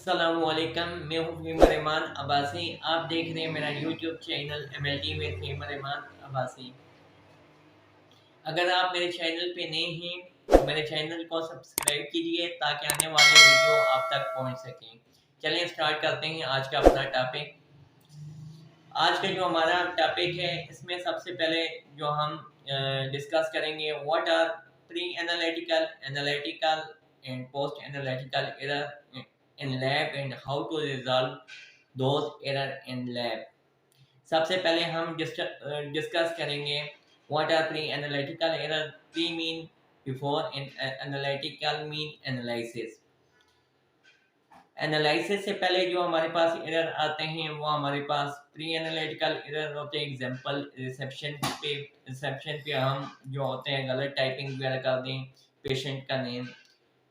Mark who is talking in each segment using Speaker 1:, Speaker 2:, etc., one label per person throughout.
Speaker 1: अस्सलामुअलैकुम, मैं हूँ फ़हीम रहमान अब्बासी। आप देख रहे हैं मेरा YouTube channel MLT with Faheem Rahman Abbasi. अगर आप मेरे चैनल पे नए हैं तो मेरे चैनल को सब्सक्राइब कीजिए ताकि आने वाले वीडियो आप तक पहुँच सकें। चलिए स्टार्ट करते हैं आज का अपना टॉपिक। आज का जो हमारा टॉपिक है इसमें सबसे पहले जो हम डिस्कस करेंगे what are pre analytical, analytical and post analytical error in lab and how to resolve those error in lab. सबसे पहले हम डिस्कस करेंगे what are pre analytical error. Pre mean before and analytical mean analysis. Analysis से पहले जो हमारे पास error आते हैं वो हमारे पास प्री एनालिटिकल एरर होते हैं। एग्जांपल रिसेप्शन पे हम जो होते हैं गलत टाइपिंग वगैरह कर दें पेशेंट का नेम।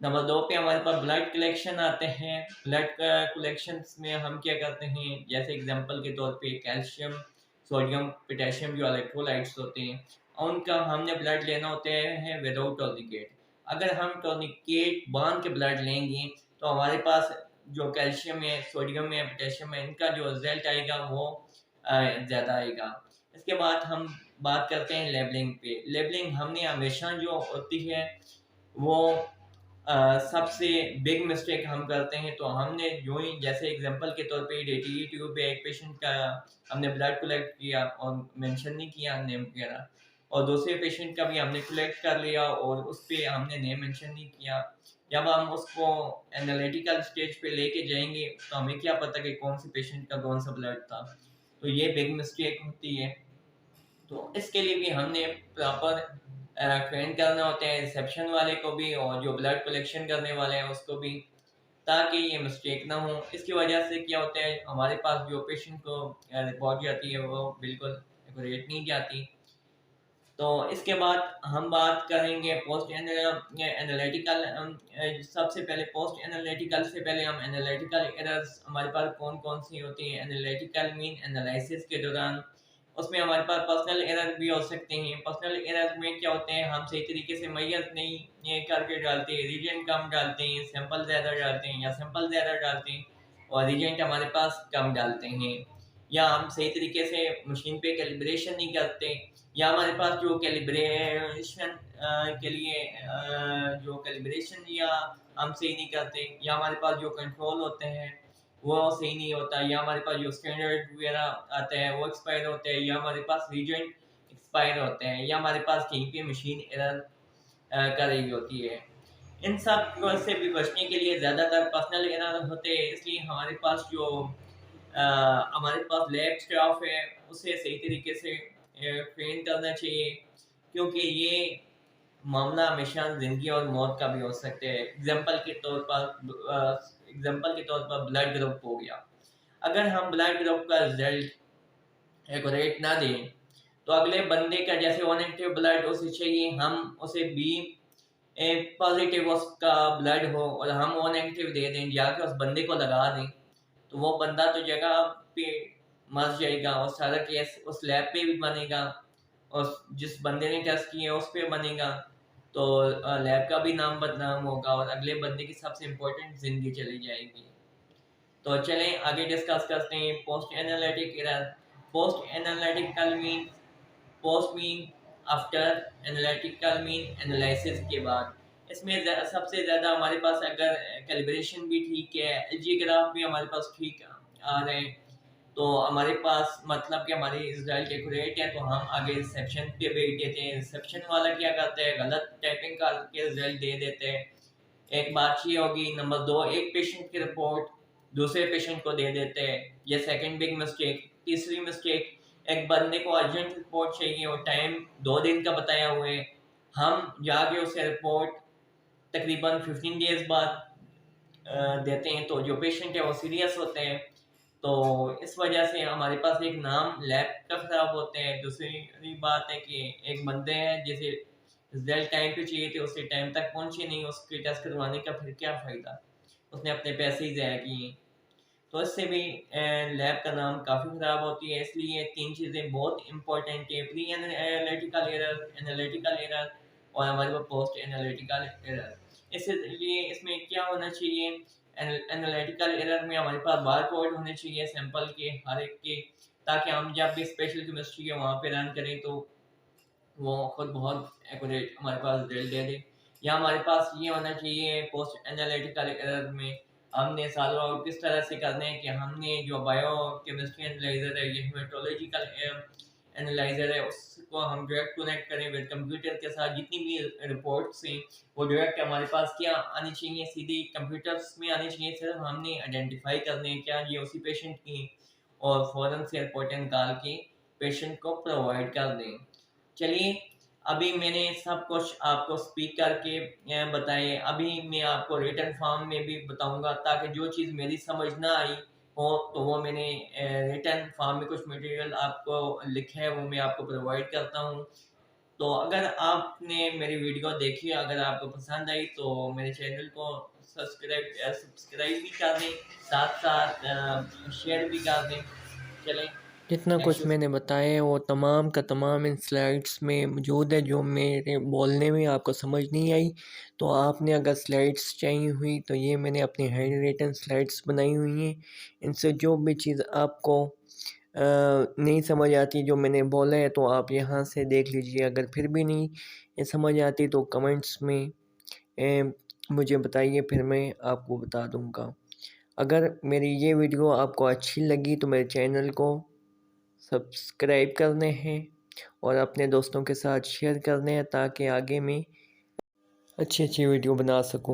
Speaker 1: नंबर 2 पे हमारे पास ब्लड कलेक्शन आते हैं। ब्लड कलेक्शन में हम क्या करते हैं, जैसे एग्जांपल के तौर पे कैल्शियम, सोडियम, पोटेशियम जो इलेक्ट्रोलाइट्स होते हैं उनका हमने ब्लड लेना होते हैं विदाउट टॉर्निकेट। अगर हम टॉर्निकेट बांध के ब्लड लेंगे तो हमारे पास जो कैल्शियम है, सोडियम है, पोटेशियम है, इनका जो रिजल्ट आएगा वो ज़्यादा आएगा। इसके बाद हम बात करते हैं लेबलिंग पे। लेबलिंग हमने हमेशा जो होती है वो सबसे बिग मिस्टेक हम करते हैं। तो हमने जो ही जैसे एग्जांपल के तौर पे DTE ट्यूब पे एक पेशेंट का हमने ब्लड कलेक्ट किया और मेंशन नहीं किया नेम वगैरह, और दूसरे पेशेंट का भी हमने कलेक्ट कर लिया और उस पर हमने नेम मेंशन नहीं किया। जब हम उसको एनालिटिकल स्टेज पे लेके जाएंगे तो हमें क्या पता कि कौन से पेशेंट का कौन सा ब्लड था। तो ये बिग मिस्टेक होती है। तो इसके लिए भी हमने प्रॉपर ट्रेन करना होता है रिसेप्शन वाले को भी और जो ब्लड कलेक्शन करने वाले हैं उसको भी, ताकि ये मिस्टेक ना हो। इसकी वजह से क्या होता है, हमारे पास जो पेशेंट को रिपोर्ट जाती है वो बिल्कुल एक्यूरेट नहीं जाती। तो इसके बाद हम बात करेंगे पोस्ट एनालिटिकल। सबसे पहले पोस्ट एनालिटिकल से पहले हम एनालिटिकल एरर्स हमारे पास कौन कौन सी होती हैं। एनालिटिकल मीन एनालिसिस के दौरान उसमें हमारे पास पर्सनल एरर भी हो सकते हैं। पर्सनल एरर में क्या होते हैं, हम सही तरीके से मैयत नहीं ये करके डालते हैं, रीजेंट कम डालते हैं, सैंपल ज़्यादा डालते हैं या सैंपल ज़्यादा डालते हैं और रीजेंट हमारे पास कम डालते हैं, या हम सही तरीके से मशीन पे कैलिब्रेशन नहीं करते, या हमारे पास जो कैलिब्रेशन के लिए जो कैलिब्रेशन या हम सही नहीं करते, या हमारे पास जो कंट्रोल होते हैं वो सही नहीं होता, या हमारे पास जो स्टैंडर्ड वगैरह आते हैं वो एक्सपायर होते हैं, या हमारे पास रीजेंट एक्सपायर होते हैं, या हमारे पास कहीं पे मशीन एरर कर रही होती है। इन सब से भी बचने के लिए ज़्यादातर पर्सनल एरर होते हैं। इसलिए हमारे पास जो हमारे पास लैब स्टाफ है उसे सही तरीके से ट्रेन करना चाहिए, क्योंकि ये मामला हमेशा ज़िंदगी और मौत का भी हो सकता है। एग्जांपल के तौर पर ब्लड ग्रुप हो गया। अगर हम ब्लड ग्रुप का रिजल्ट एक्यूरेट ना दें तो अगले बंदे का जैसे ओ नेगेटिव ब्लड उसे चाहिए, हम उसे बी पॉजिटिव उसका ब्लड हो और हम ओ नेगेटिव दे दें, जाके उस बंदे को लगा दें, तो वो बंदा तो जगह पे मर जाएगा और सारा केस उस लैब पे भी बनेगा और जिस बंदे ने टेस्ट किए उस पे बनेगा। तो लैब का भी नाम बदनाम होगा और अगले बंदे की सबसे इम्पोर्टेंट जिंदगी चली जाएगी। तो चलें आगे डिस्कस करते हैं post analytic error. Post analytical mean post mean after, analytical mean analysis के बाद। इसमें सबसे ज़्यादा हमारे पास अगर कैलिब्रेशन भी ठीक है, एलजीग्राफ भी हमारे पास ठीक आ रहे हैं, तो हमारे पास मतलब कि हमारी रिजल्ट एक्यूरेट है, तो हम आगे रिसेप्शन पे भेज देते हैं। रिसेप्शन वाला क्या करता है, गलत टाइपिंग करके रिजल्ट दे देते हैं। एक बात ये होगी। नंबर 2, एक पेशेंट की रिपोर्ट दूसरे पेशेंट को दे देते हैं, ये सेकंड बिग मिस्टेक। तीसरी मिस्टेक, एक बंदे को अर्जेंट रिपोर्ट चाहिए और टाइम 2 दिन का बताया हुआ है, हम जाके उसे रिपोर्ट तकरीबन 15 डेज बाद देते हैं, तो जो पेशेंट है वो सीरियस होते हैं। तो इस वजह से हमारे पास एक नाम लैब का खराब होते हैं। दूसरी बात है कि एक बंदे हैं जिसे रिजल्ट टाइम पे चाहिए थे, उससे टाइम तक पहुंचे नहीं, उसके टेस्ट करवाने का फिर क्या फ़ायदा, उसने अपने पैसे ही ज़ाया किए। तो इससे भी लैब का नाम काफ़ी ख़राब होती है। इसलिए 3 चीज़ें बहुत इंपॉर्टेंट है, pre analytical error, analytical error और हमारे पास पोस्ट एनालिटिकल एरर। इसलिए इसमें क्या होना चाहिए, एनालिटिकल एरर में हमारे पास बार कोड होने चाहिए सैंपल के हर एक के, ताकि हम जब भी स्पेशल केमिस्ट्री के वहाँ पे रन करें तो वो खुद बहुत एक्यूरेट हमारे पास रिजल्ट दे दे। या हमारे पास ये होना चाहिए पोस्ट एनालिटिकल एरर में हमने सॉल्व आउट किस तरह से करने हैं कि हमने जो बायो केमिस्ट्री एनालाइजर है, ये हेमेटोलॉजिकल एनालाइजर है, उसको हम डायरेक्ट कनेक्ट करें विद कंप्यूटर के साथ। जितनी भी रिपोर्ट्स हैं वो डायरेक्ट हमारे पास क्या आनी चाहिए, सीधी कंप्यूटर्स में आनी चाहिए। सिर्फ हमने आइडेंटिफाई करने हैं क्या ये उसी पेशेंट की, और फ़ौरन से रिपोर्ट निकाल के पेशेंट को प्रोवाइड कर दें। चलिए, अभी मैंने सब कुछ आपको स्पीक करके बताए, अभी मैं आपको रिटन फॉर्म में भी बताऊंगा, ताकि जो चीज़ मेरी समझ ना आई हो तो वो मैंने रिटन फॉर्म में कुछ मटेरियल आपको लिखा है वो मैं आपको प्रोवाइड करता हूँ। तो अगर आपने मेरी वीडियो देखी, अगर आपको पसंद आई तो मेरे चैनल को सब्सक्राइब भी कर दें, साथ साथ शेयर भी कर दें। चलें,
Speaker 2: जितना कुछ
Speaker 1: नेक्स्ट।
Speaker 2: मैंने बताया है वो तमाम का तमाम इन स्लाइड्स में मौजूद है। जो मेरे बोलने में आपको समझ नहीं आई तो आपने अगर स्लाइड्स चाहिए हुई तो ये मैंने अपनी हैंड रिटन स्लाइड्स बनाई हुई हैं। इनसे जो भी चीज़ आपको नहीं समझ आती जो मैंने बोला है तो आप यहाँ से देख लीजिए। अगर फिर भी नहीं ये समझ आती तो कमेंट्स में मुझे बताइए, फिर मैं आपको बता दूँगा। अगर मेरी ये वीडियो आपको अच्छी लगी तो मेरे चैनल को सब्सक्राइब करने हैं और अपने दोस्तों के साथ शेयर करने हैं, ताकि आगे मैं अच्छी अच्छी वीडियो बना सकूं।